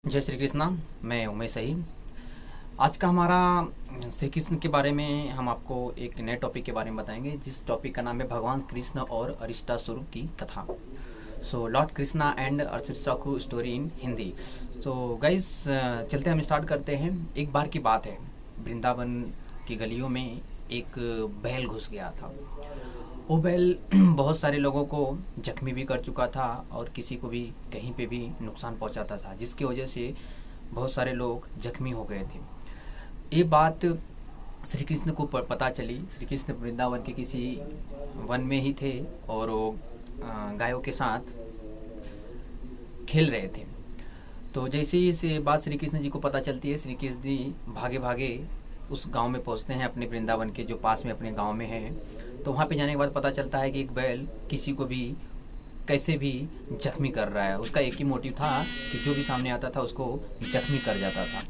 जय श्री कृष्णा। मैं उमेश सही। आज का हमारा श्री कृष्ण के बारे में हम आपको एक नए टॉपिक के बारे में बताएंगे, जिस टॉपिक का नाम है भगवान कृष्ण और अरिष्टासुर की कथा। So lord Krishna and Arishtasur story in Hindi. So guys, चलते हम स्टार्ट करते हैं। एक बार की बात है, वृंदावन की गलियों में एक बैल घुस गया था। वो बैल बहुत सारे लोगों को जख्मी भी कर चुका था और किसी को भी कहीं पे भी नुकसान पहुंचाता था, जिसकी वजह से बहुत सारे लोग जख्मी हो गए थे। ये बात श्री कृष्ण को पता चली। श्री कृष्ण वृंदावन के किसी वन में ही थे और वो गायों के साथ खेल रहे थे। तो जैसे ही इस बात श्री कृष्ण जी को पता चलती है, श्री कृष्ण जी भागे भागे उस गांव में पहुंचते हैं, अपने वृंदावन के जो पास में अपने गांव में है। तो वहाँ पे जाने के बाद पता चलता है कि एक बैल किसी को भी कैसे भी जख्मी कर रहा है। उसका एक ही मोटिव था कि जो भी सामने आता था उसको जख्मी कर जाता था।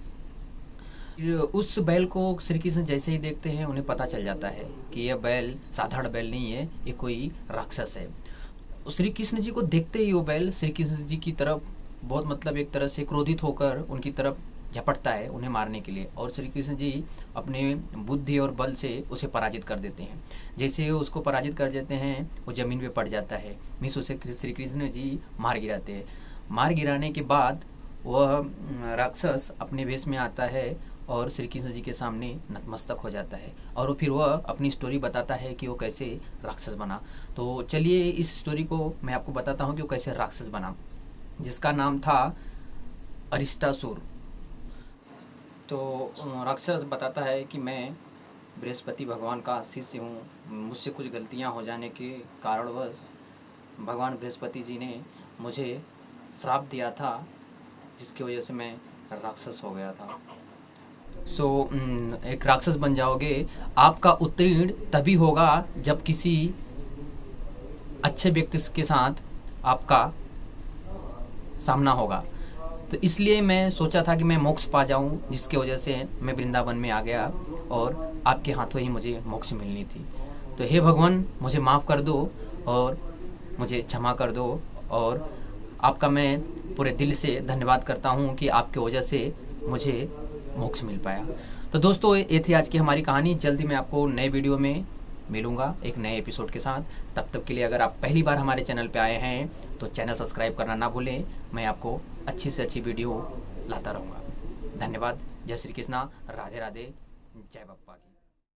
फिर उस बैल को श्री कृष्ण जैसे ही देखते हैं, उन्हें पता चल जाता है कि यह बैल साधारण बैल नहीं है, ये कोई राक्षस है। श्री कृष्ण जी को देखते ही वो बैल श्री कृष्ण जी की तरफ बहुत एक तरह से क्रोधित होकर उनकी तरफ झपटता है उन्हें मारने के लिए, और श्री कृष्ण जी अपने बुद्धि और बल से उसे पराजित कर देते हैं। जैसे वो उसको पराजित कर देते हैं, वो जमीन पे पड़ जाता है। मीन्स उसे श्री कृष्ण जी मार गिराते हैं। मार गिराने के बाद वह राक्षस अपने वेश में आता है और श्री कृष्ण जी के सामने नतमस्तक हो जाता है, और फिर वह अपनी स्टोरी बताता है कि वो कैसे राक्षस बना। तो चलिए इस स्टोरी को मैं आपको बताता हूँ कि वो कैसे राक्षस बना, जिसका नाम था अरिष्टासुर। तो राक्षस बताता है कि मैं बृहस्पति भगवान का शिष्य हूँ। मुझसे कुछ गलतियाँ हो जाने के कारणवश भगवान बृहस्पति जी ने मुझे श्राप दिया था, जिसकी वजह से मैं राक्षस हो गया था। एक राक्षस बन जाओगे। आपका उत्तीर्ण तभी होगा जब किसी अच्छे व्यक्ति के साथ आपका सामना होगा। तो इसलिए मैं सोचा था कि मैं मोक्ष पा जाऊं, जिसकी वजह से मैं वृंदावन में आ गया और आपके हाथों ही मुझे मोक्ष मिलनी थी। तो हे भगवान, मुझे माफ़ कर दो और मुझे क्षमा कर दो, और आपका मैं पूरे दिल से धन्यवाद करता हूं कि आपके वजह से मुझे मोक्ष मिल पाया। तो दोस्तों, ये थी आज की हमारी कहानी। जल्दी मैं आपको नए वीडियो में मिलूंगा एक नए एपिसोड के साथ। तब तक के लिए अगर आप पहली बार हमारे चैनल पे आए हैं तो चैनल सब्सक्राइब करना ना भूलें। मैं आपको अच्छी से अच्छी वीडियो लाता रहूँगा। धन्यवाद। जय श्री कृष्णा। राधे राधे। जय बप्पा की।